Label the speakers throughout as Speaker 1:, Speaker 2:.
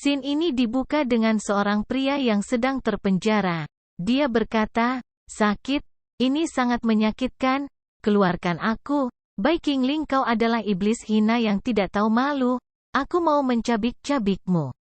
Speaker 1: Scene ini dibuka dengan seorang pria yang sedang terpenjara. Dia berkata, "Sakit, ini sangat menyakitkan, keluarkan aku. Bai Qingling, kau adalah iblis hina yang tidak tahu malu. Aku mau mencabik-cabikmu."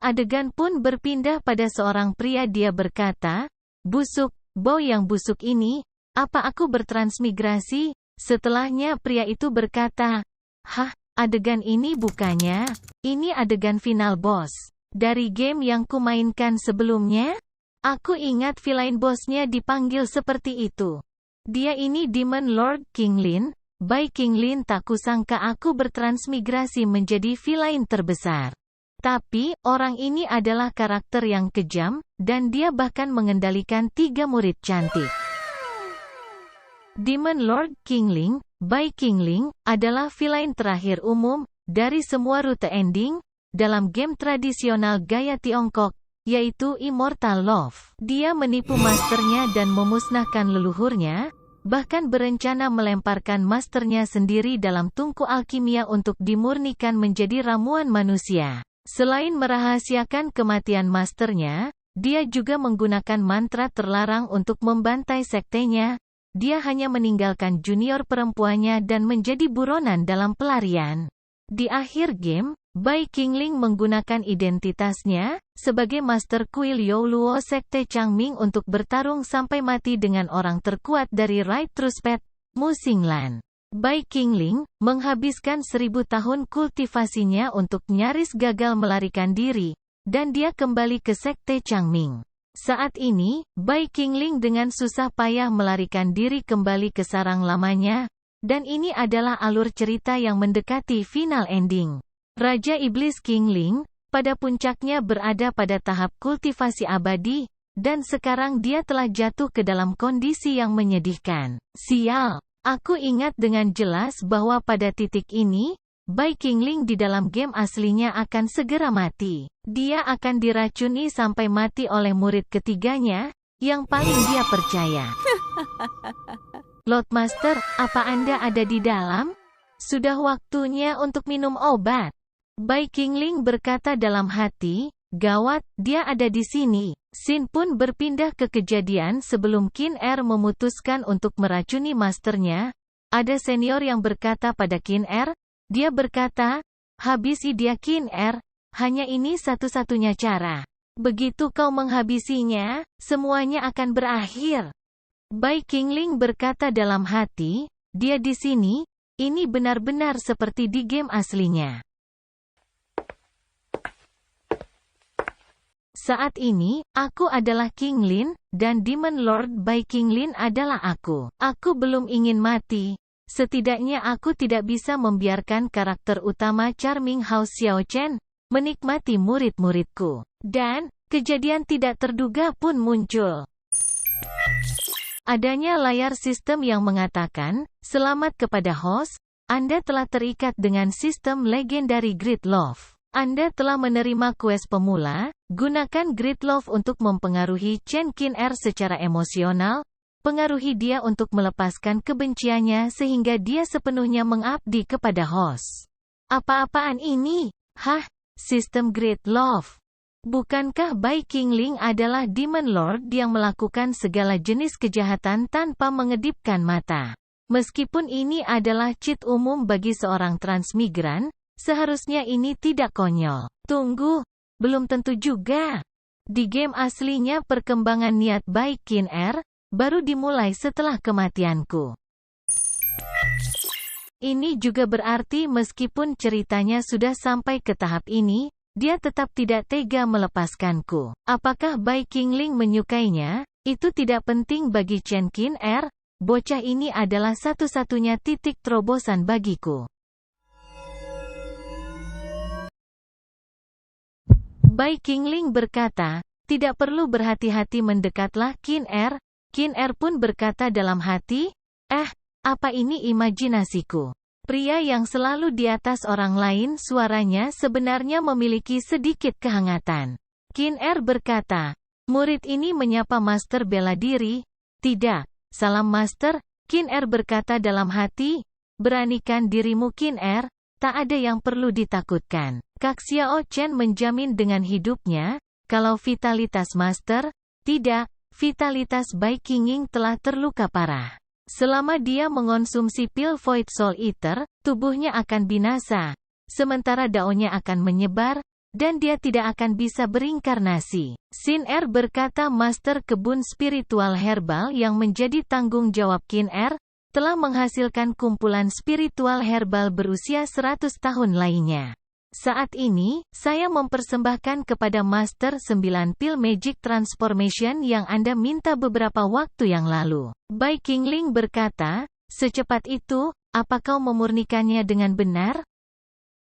Speaker 1: Adegan pun berpindah pada seorang pria. Dia berkata, "Busuk, bau yang busuk ini, apa aku bertransmigrasi?" Setelahnya pria itu berkata, "Hah, adegan ini bukannya? Ini adegan final boss dari game yang kumainkan sebelumnya? Aku ingat villain bosnya dipanggil seperti itu. Dia ini Demon Lord Qingling. Bai Qingling, tak kusangka aku bertransmigrasi menjadi villain terbesar. Tapi, orang ini adalah karakter yang kejam, dan dia bahkan mengendalikan 3 murid cantik." Demon Lord Qingling, Bai Qingling, adalah villain terakhir umum, dari semua rute ending, dalam game tradisional gaya Tiongkok, yaitu Immortal Love. Dia menipu masternya dan memusnahkan leluhurnya, bahkan berencana melemparkan masternya sendiri dalam tungku alkimia untuk dimurnikan menjadi ramuan manusia. Selain merahasiakan kematian masternya, dia juga menggunakan mantra terlarang untuk membantai sektenya. Dia hanya meninggalkan junior perempuannya dan menjadi buronan dalam pelarian. Di akhir game, Bai Qingling menggunakan identitasnya sebagai Master Kuil Youluo Sekte Changming untuk bertarung sampai mati dengan orang terkuat dari Right Truspet, Mu Xinglan. Bai Qingling menghabiskan 1000 tahun kultivasinya untuk nyaris gagal melarikan diri, dan dia kembali ke Sekte Changming. Saat ini, Bai Qingling dengan susah payah melarikan diri kembali ke sarang lamanya, dan ini adalah alur cerita yang mendekati final ending. Raja Iblis Qingling, pada puncaknya berada pada tahap kultivasi abadi, dan sekarang dia telah jatuh ke dalam kondisi yang menyedihkan. Sial! Aku ingat dengan jelas bahwa pada titik ini, Bai Qingling di dalam game aslinya akan segera mati. Dia akan diracuni sampai mati oleh murid ketiganya, yang paling dia percaya. "Lord Master, apa Anda ada di dalam? Sudah waktunya untuk minum obat." Bai Qingling berkata dalam hati, "Gawat, dia ada di sini." Scene pun berpindah ke kejadian sebelum Qin Er memutuskan untuk meracuni masternya. Ada senior yang berkata pada Qin Er, dia berkata, "Habisi dia Qin Er, hanya ini satu-satunya cara. Begitu kau menghabisinya, semuanya akan berakhir." Bai Qingling berkata dalam hati, dia di sini, ini benar-benar seperti di game aslinya. Saat ini, aku adalah Qingling, dan Demon Lord Bai Qingling adalah aku. Aku belum ingin mati. Setidaknya aku tidak bisa membiarkan karakter utama Charming House Xiao Chen menikmati murid-muridku. Dan, kejadian tidak terduga pun muncul. Adanya layar sistem yang mengatakan, "Selamat kepada host, Anda telah terikat dengan sistem legendary Great Love. Anda telah menerima quest pemula, gunakan Great Love untuk mempengaruhi Chen Qin Er secara emosional, pengaruhi dia untuk melepaskan kebenciannya sehingga dia sepenuhnya mengabdi kepada host." Apa-apaan ini? Hah? Sistem Great Love? Bukankah Bai Qingling adalah Demon Lord yang melakukan segala jenis kejahatan tanpa mengedipkan mata? Meskipun ini adalah cheat umum bagi seorang transmigran, seharusnya ini tidak konyol. Tunggu, belum tentu juga. Di game aslinya perkembangan niat baik Qin Er baru dimulai setelah kematianku. Ini juga berarti meskipun ceritanya sudah sampai ke tahap ini, dia tetap tidak tega melepaskanku. Apakah Bai Qingling menyukainya? Itu tidak penting bagi Chen Qin Er. Bocah ini adalah satu-satunya titik terobosan bagiku. Bai Qingling berkata, tidak perlu berhati-hati, mendekatlah Qin Er. Qin Er pun berkata dalam hati, apa ini imajinasiku? Pria yang selalu di atas orang lain, suaranya sebenarnya memiliki sedikit kehangatan. Qin Er berkata, murid ini menyapa Master bela diri. Tidak, salam Master. Qin Er berkata dalam hati, beranikan dirimu Qin Er. tak ada yang perlu ditakutkan. Kak Xiao Chen menjamin dengan hidupnya, kalau vitalitas Master, tidak, vitalitas Bai Qingling telah terluka parah. Selama dia mengonsumsi pil Void Soul Eater, tubuhnya akan binasa, sementara daunnya akan menyebar, dan dia tidak akan bisa berinkarnasi. Xin Er berkata Master kebun spiritual herbal yang menjadi tanggung jawab Qin Er, telah menghasilkan kumpulan spiritual herbal berusia 100 tahun lainnya. Saat ini, saya mempersembahkan kepada Master 9 pil Magic Transformation yang Anda minta beberapa waktu yang lalu. Bai Qingling berkata, secepat itu, apa kau memurnikannya dengan benar?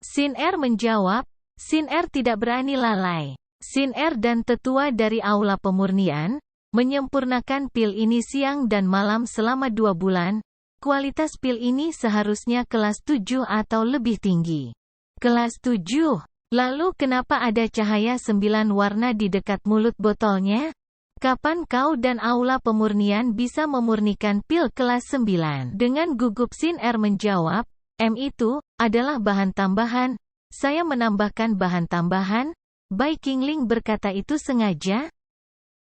Speaker 1: Xin Er menjawab, Xin Er tidak berani lalai. Xin Er dan tetua dari Aula Pemurnian, menyempurnakan pil ini siang dan malam selama 2 bulan. Kualitas pil ini seharusnya kelas 7 atau lebih tinggi. Kelas 7. Lalu kenapa ada cahaya 9 warna di dekat mulut botolnya? Kapan kau dan Aula Pemurnian bisa memurnikan pil kelas 9? Dengan gugup Xin Er menjawab, itu adalah bahan tambahan. Saya menambahkan bahan tambahan. Bai Qingling berkata itu sengaja?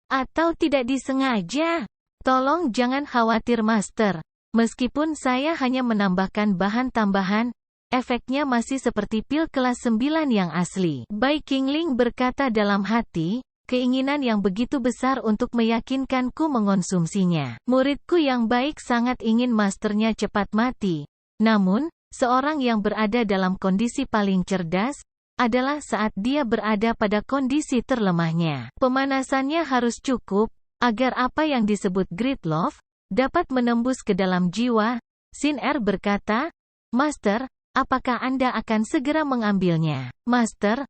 Speaker 1: Atau tidak disengaja? Tolong jangan khawatir Master. Meskipun saya hanya menambahkan bahan tambahan, efeknya masih seperti pil kelas 9 yang asli. Bai Qingling berkata dalam hati, keinginan yang begitu besar untuk meyakinkanku mengonsumsinya. Muridku yang baik sangat ingin masternya cepat mati. Namun, seorang yang berada dalam kondisi paling cerdas, adalah saat dia berada pada kondisi terlemahnya. Pemanasannya harus cukup, agar apa yang disebut great love, dapat menembus ke dalam jiwa. Xin Er berkata, Master, apakah Anda akan segera mengambilnya? Master,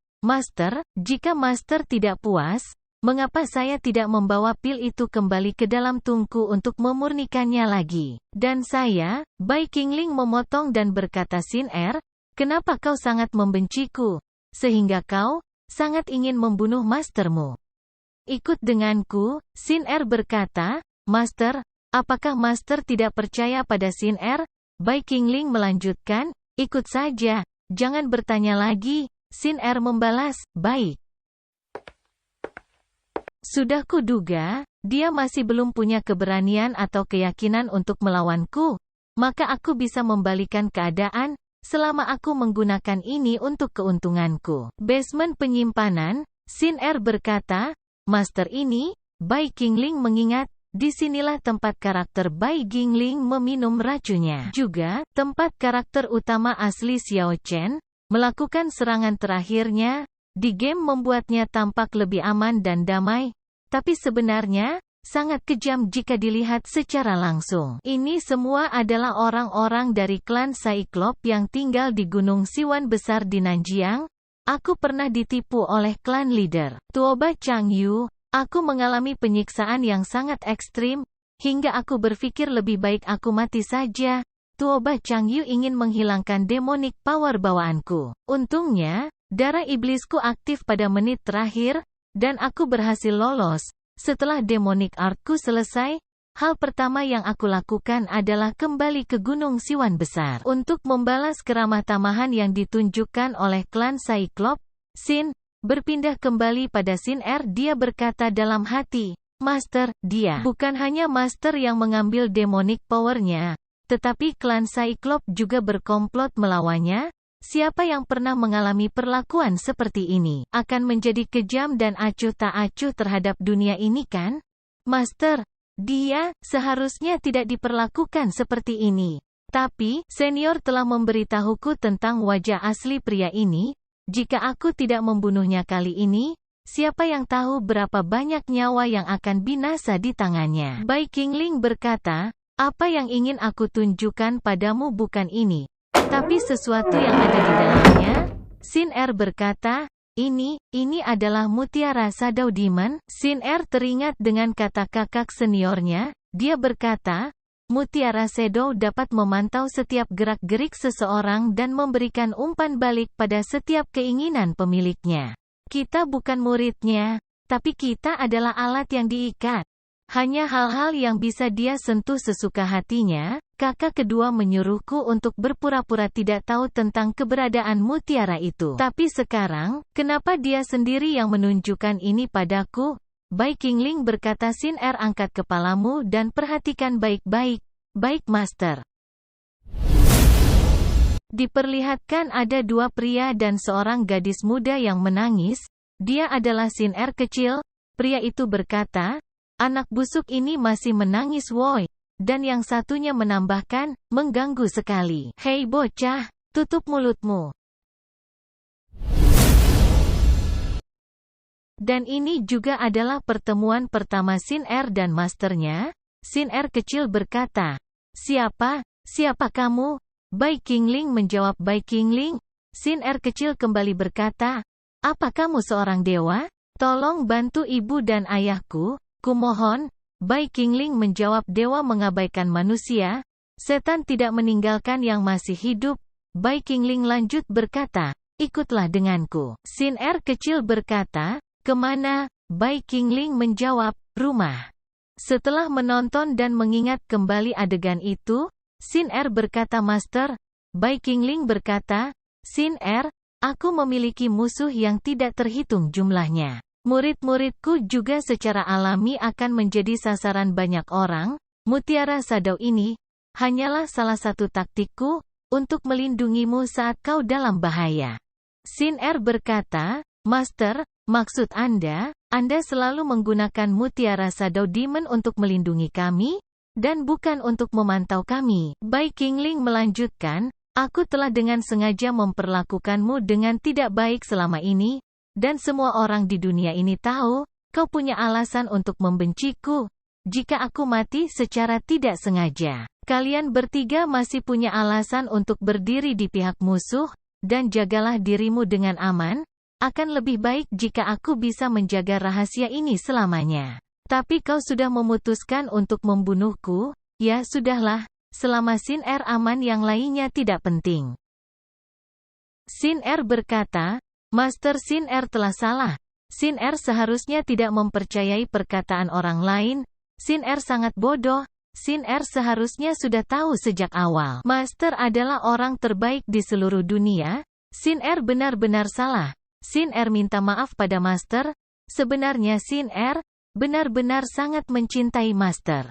Speaker 1: jika Master tidak puas, mengapa saya tidak membawa pil itu kembali ke dalam tungku untuk memurnikannya lagi? Dan saya, Bai Qingling memotong dan berkata Xin Er, kenapa kau sangat membenciku, sehingga kau sangat ingin membunuh mastermu? Ikut denganku, Xin Er berkata, Master, apakah Master tidak percaya pada Xin Er? Bai Qingling melanjutkan, ikut saja, jangan bertanya lagi. Xin Er membalas, baik. Sudah kuduga, dia masih belum punya keberanian atau keyakinan untuk melawanku, maka aku bisa membalikan keadaan, selama aku menggunakan ini untuk keuntunganku. Basement penyimpanan, Xin Er berkata, Master ini, Bai Qingling mengingat, disinilah tempat karakter Bai Qingling meminum racunnya. Juga, tempat karakter utama asli Xiao Chen, melakukan serangan terakhirnya, di game membuatnya tampak lebih aman dan damai, tapi sebenarnya, sangat kejam jika dilihat secara langsung. Ini semua adalah orang-orang dari klan Cyclops yang tinggal di Gunung Siwan Besar di Nanjiang. Aku pernah ditipu oleh klan leader Tuoba Changyu. Aku mengalami penyiksaan yang sangat ekstrim, hingga aku berpikir lebih baik aku mati saja. Tuoba Changyu ingin menghilangkan demonic power bawaanku. Untungnya, darah iblisku aktif pada menit terakhir, dan aku berhasil lolos. Setelah demonic artku selesai, hal pertama yang aku lakukan adalah kembali ke Gunung Siwan Besar. Untuk membalas keramah tamahan yang ditunjukkan oleh klan Cyclops, Xin berpindah kembali pada Xin Er. Dia berkata dalam hati, Master, dia bukan hanya Master yang mengambil demonic powernya, tetapi klan Cyclops juga berkomplot melawannya. Siapa yang pernah mengalami perlakuan seperti ini, akan menjadi kejam dan acuh tak acuh terhadap dunia ini kan? Master, dia seharusnya tidak diperlakukan seperti ini. Tapi, senior telah memberitahuku tentang wajah asli pria ini. Jika aku tidak membunuhnya kali ini, siapa yang tahu berapa banyak nyawa yang akan binasa di tangannya. Bai Qingling berkata, apa yang ingin aku tunjukkan padamu bukan ini, tapi sesuatu yang ada di dalamnya. Xin Er berkata, ini adalah mutiara Shadow Demon. Xin Er teringat dengan kata kakak seniornya. Dia berkata, mutiara Shadow dapat memantau setiap gerak-gerik seseorang dan memberikan umpan balik pada setiap keinginan pemiliknya. Kita bukan muridnya, tapi kita adalah alat yang diikat. Hanya hal-hal yang bisa dia sentuh sesuka hatinya. Kakak kedua menyuruhku untuk berpura-pura tidak tahu tentang keberadaan mutiara itu. Tapi sekarang, kenapa dia sendiri yang menunjukkan ini padaku? Bai Qingling berkata, Xin Er, angkat kepalamu dan perhatikan baik-baik. Baik, Master. Diperlihatkan ada dua pria dan seorang gadis muda yang menangis. Dia adalah Xin Er kecil. Pria itu berkata, anak busuk ini masih menangis woi. Dan yang satunya menambahkan, mengganggu sekali. Hei bocah, tutup mulutmu. Dan ini juga adalah pertemuan pertama Xin Er dan masternya. Xin Er kecil berkata, siapa kamu? Bai Qingling menjawab, Bai Qingling. Xin Er kecil kembali berkata, apa kamu seorang dewa? Tolong bantu ibu dan ayahku, kumohon. Bai Qingling menjawab, dewa mengabaikan manusia, setan tidak meninggalkan yang masih hidup. Bai Qingling lanjut berkata, ikutlah denganku. Xin Er kecil berkata, kemana? Bai Qingling menjawab, rumah. Setelah menonton dan mengingat kembali adegan itu, Xin Er berkata, Master. Bai Qingling berkata, Xin Er, aku memiliki musuh yang tidak terhitung jumlahnya. Murid-muridku juga secara alami akan menjadi sasaran banyak orang. Mutiara Sadao ini hanyalah salah satu taktikku untuk melindungimu saat kau dalam bahaya. Xin Er berkata, Master, maksud Anda selalu menggunakan Mutiara Sadao Demon untuk melindungi kami, dan bukan untuk memantau kami. Bai Qingling melanjutkan, aku telah dengan sengaja memperlakukanmu dengan tidak baik selama ini, dan semua orang di dunia ini tahu, kau punya alasan untuk membenciku. Jika aku mati secara tidak sengaja, kalian bertiga masih punya alasan untuk berdiri di pihak musuh, dan jagalah dirimu dengan aman. Akan lebih baik jika aku bisa menjaga rahasia ini selamanya. Tapi kau sudah memutuskan untuk membunuhku, ya sudahlah, selama Xin Er aman yang lainnya tidak penting. Xin Er berkata, Master, Xin Er telah salah. Xin Er seharusnya tidak mempercayai perkataan orang lain. Xin Er sangat bodoh. Xin Er seharusnya sudah tahu sejak awal. Master adalah orang terbaik di seluruh dunia. Xin Er benar-benar salah. Xin Er minta maaf pada Master. Sebenarnya Xin Er benar-benar sangat mencintai Master.